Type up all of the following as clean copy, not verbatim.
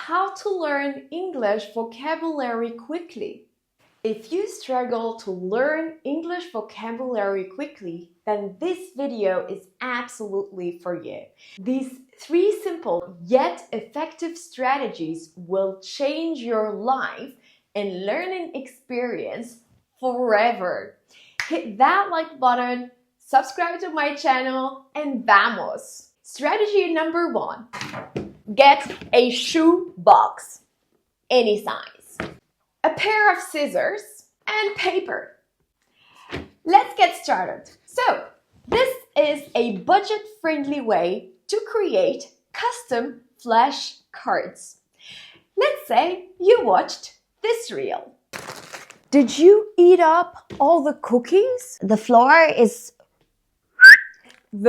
how to learn English vocabulary quickly. If you struggle to learn English vocabulary quickly, then this video is absolutely for you. These 3 simple yet effective strategies will change your life and learning experience forever. Hit that like button, subscribe to my channel, and vamos! Strategy number 1. Get a shoe box, any size, a pair of scissors, and paper. Let's get started. So, this is a budget-friendly way to create custom flashcards. Let's say you watched this reel. Did you eat up all the cookies? The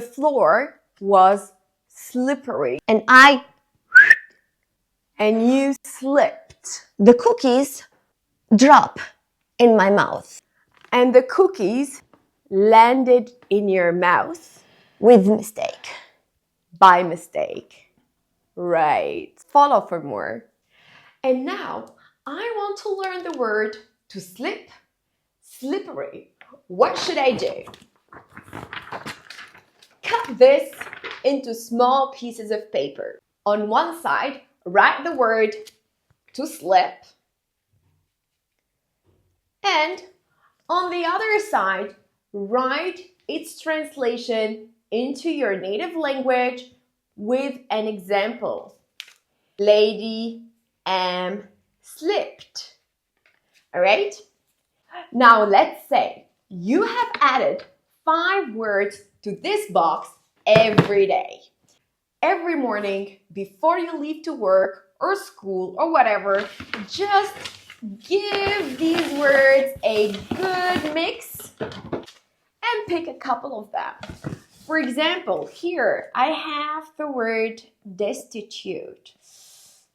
floor was slippery. And you slipped. the cookies drop in my mouth And the cookies landed in your mouth with mistake. by mistake. Right. Follow for more. And now I want to learn the word to slip, slippery. What should I do? Cut this into small pieces of paper. On one side, write the word to slip. And on the other side, write its translation into your native language with an example. Lady am slipped. All right? Now let's say you have added 5 words to this box every day. Every morning before you leave to work or school or whatever, just give these words a good mix and pick a couple of them. For example, here I have the word destitute.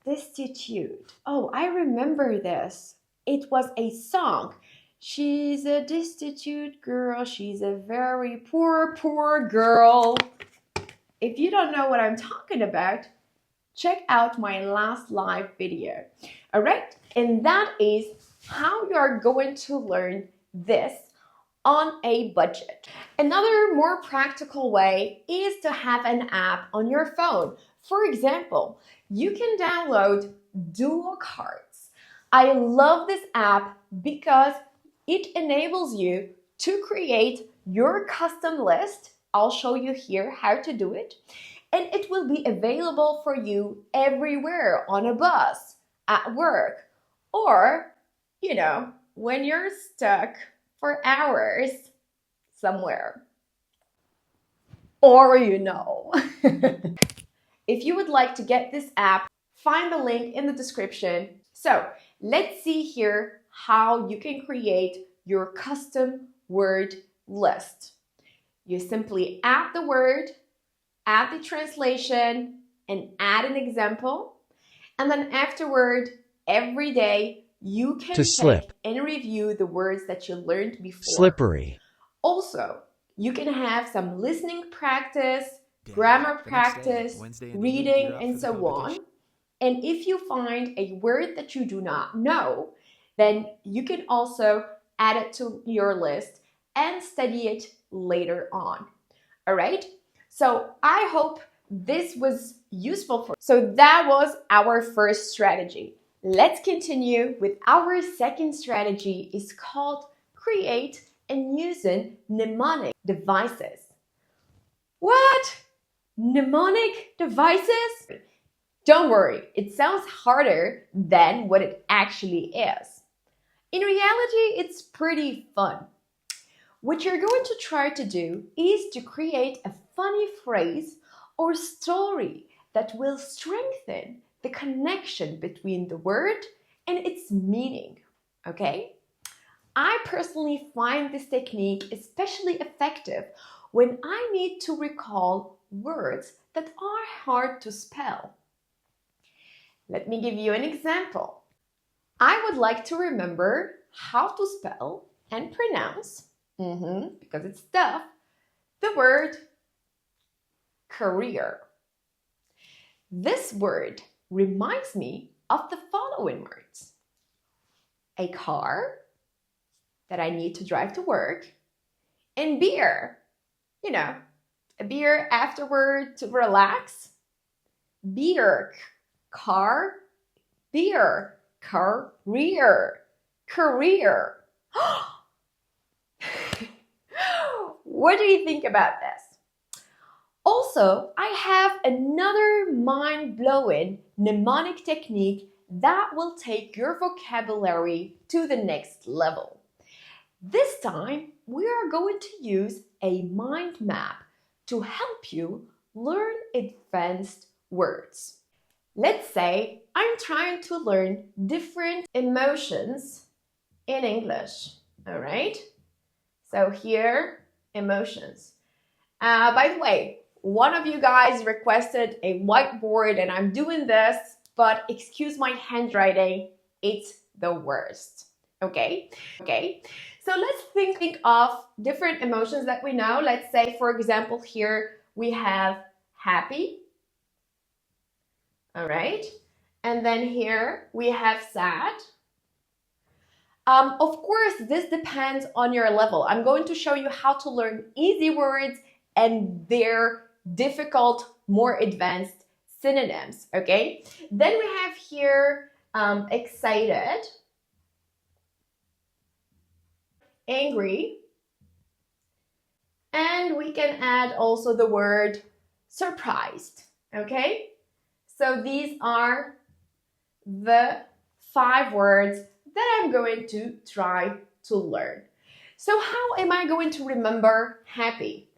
Destitute. Oh, I remember this. It was a song. She's a destitute girl. She's a very poor, poor girl. If you don't know what I'm talking about, check out my last live video. All right? And that is how you're going to learn this on a budget. Another more practical way is to have an app on your phone. For example, you can download Duo Cards. I love this app because it enables you to create your custom list. I'll show you here how to do it. And it will be available for you everywhere, on a bus, at work, or, when you're stuck for hours somewhere. Or If you would like to get this app, find the link in the description. So let's see here how you can create your custom word list. You simply add the word, add the translation, and add an example. And then afterward, every day, you can check and review the words that you learned before. Slippery. Also, you can have some listening practice, grammar practice, reading, and so on. And if you find a word that you do not know, then you can also add it to your list and study it later on. All right? So I hope this was useful for you. So that was our first strategy. Let's continue with our second strategy. It's called create and using mnemonic devices. What? Mnemonic devices? Don't worry, it sounds harder than what it actually is. In reality, it's pretty fun. What you're going to try to do is to create a funny phrase or story that will strengthen the connection between the word and its meaning, okay? I personally find this technique especially effective when I need to recall words that are hard to spell. Let me give you an example. I would like to remember how to spell and pronounce, because it's tough, the word career. This word reminds me of the following words. A car that I need to drive to work, and beer, a beer afterward to relax. Beer, car, beer, career, career. What do you think about this? Also, I have another mind-blowing mnemonic technique that will take your vocabulary to the next level. This time, we are going to use a mind map to help you learn advanced words. Let's say I'm trying to learn different emotions in English, all right? So here, emotions. By the way, one of you guys requested a whiteboard and I'm doing this, but excuse my handwriting, it's the worst, okay? So let's think of different emotions that we know. Let's say, for example, here we have happy, all right? And then here we have sad. Of course, this depends on your level. I'm going to show you how to learn easy words and their difficult, more advanced synonyms, okay? Then we have here excited, angry, and we can add also the word surprised, okay? So these are the 5 words that I'm going to try to learn. So how am I going to remember happy?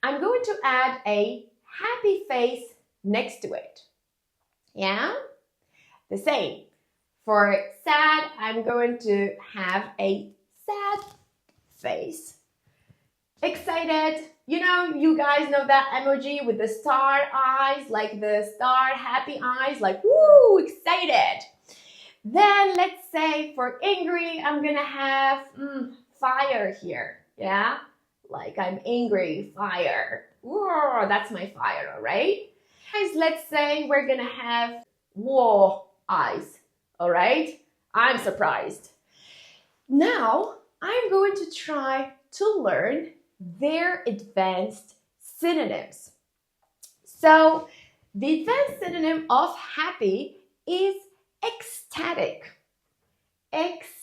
I'm going to add a happy face next to it. Yeah? The same. For sad, I'm going to have a sad face. Excited, you guys know that emoji with the star eyes, like the star happy eyes, like woo, excited. Then let's say for angry, I'm gonna have fire here, yeah? Like I'm angry, fire. Whoa, that's my fire, all right? Guys, let's say we're gonna have whoa eyes, all right? I'm surprised. Now, I'm going to try to learn their advanced synonyms. So, the advanced synonym of happy is ecstatic. Ecstatic.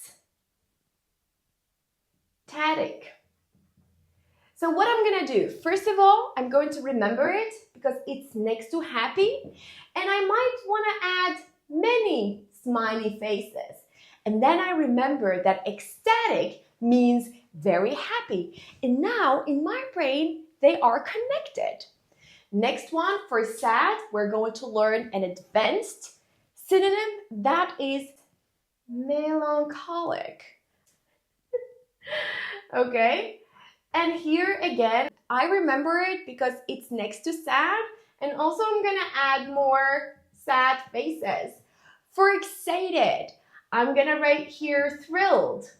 So what I'm going to do, first of all, I'm going to remember it because it's next to happy, and I might want to add many smiley faces. And then I remember that ecstatic means very happy. And now in my brain, they are connected. Next one, for sad, we're going to learn an advanced synonym that is melancholic. Okay? And here again, I remember it because it's next to sad, and also I'm gonna add more sad faces. For excited, I'm gonna write here thrilled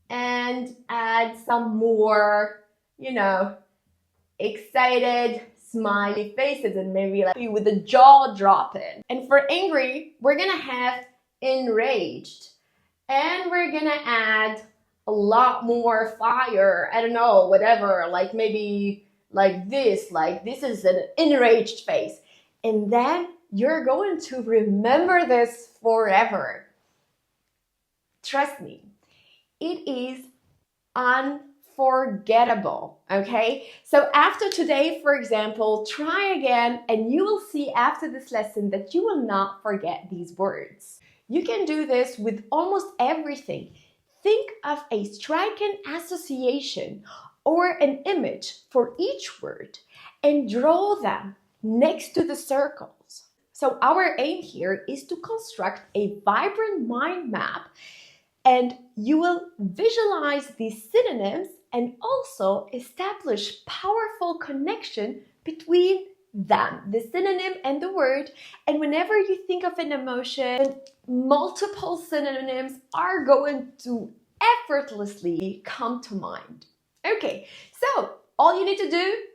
and add some more, excited smiley faces and maybe like with the jaw dropping. And for angry, we're gonna have enraged, and we're gonna add a lot more fire, I don't know, whatever, like maybe like this is an enraged face. And then you're going to remember this forever. Trust me, it is unforgettable, okay? So after today, for example, try again and you will see after this lesson that you will not forget these words. You can do this with almost everything. Think of a striking association or an image for each word and draw them next to the circles. So our aim here is to construct a vibrant mind map, and you will visualize these synonyms and also establish powerful connection between them, the synonym and the word. And whenever you think of an emotion, multiple synonyms are going to effortlessly come to mind. Okay, so all you need to do,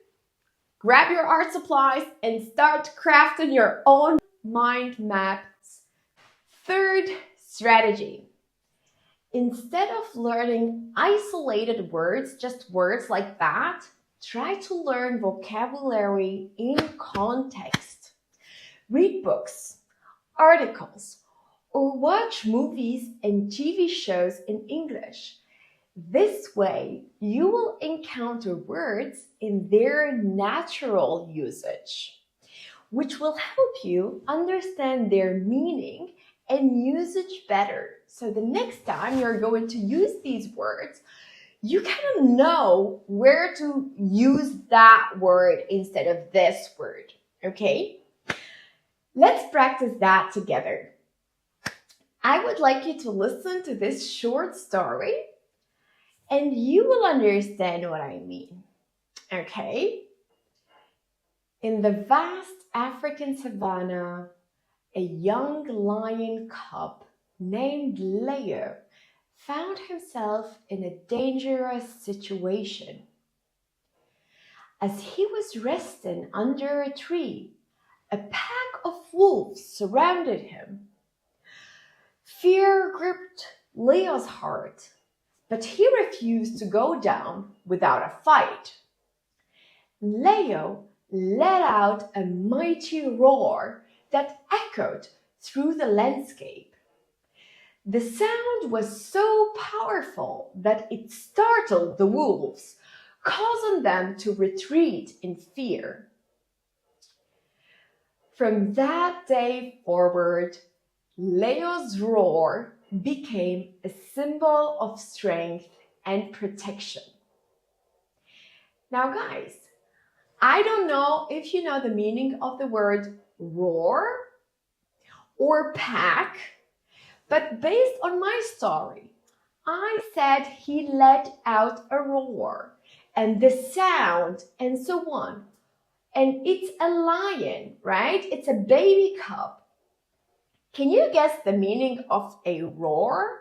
grab your art supplies and start crafting your own mind map Strategy. Instead of learning isolated words, just words like that, try to learn vocabulary in context. Read books, articles, or watch movies and TV shows in English. This way, you will encounter words in their natural usage, which will help you understand their meaning and usage better. So the next time you're going to use these words, you kind of know where to use that word instead of this word, okay? Let's practice that together. I would like you to listen to this short story and you will understand what I mean, okay? In the vast African savanna, a young lion cub named Leo found himself in a dangerous situation. As he was resting under a tree, a pack of wolves surrounded him. Fear gripped Leo's heart, but he refused to go down without a fight. Leo let out a mighty roar that echoed through the landscape. The sound was so powerful that it startled the wolves, causing them to retreat in fear. From that day forward, Leo's roar became a symbol of strength and protection. Now, guys, I don't know if you know the meaning of the word roar or pack, but based on my story, I said he let out a roar and the sound and so on. And it's a lion, right? It's a baby cub. Can you guess the meaning of a roar?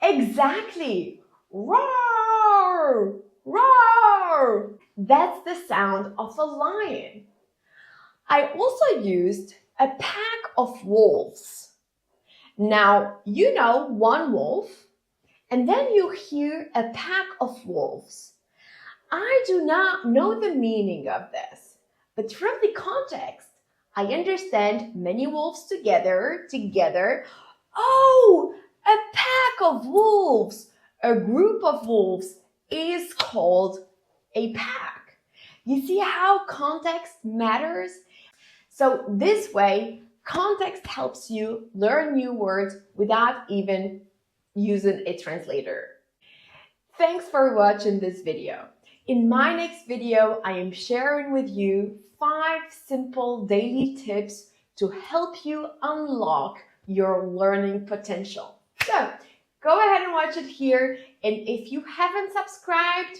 Exactly. Roar! Roar! That's the sound of a lion. I also used a pack of wolves. Now, you know one wolf, and then you hear a pack of wolves. I do not know the meaning of this, but from the context, I understand many wolves together. Oh, a pack of wolves, a group of wolves is called a pack. You see how context matters? So this way, context helps you learn new words without even using a translator. Thanks for watching this video. In my next video, I am sharing with you 5 simple daily tips to help you unlock your learning potential. So go ahead and watch it here. And if you haven't subscribed,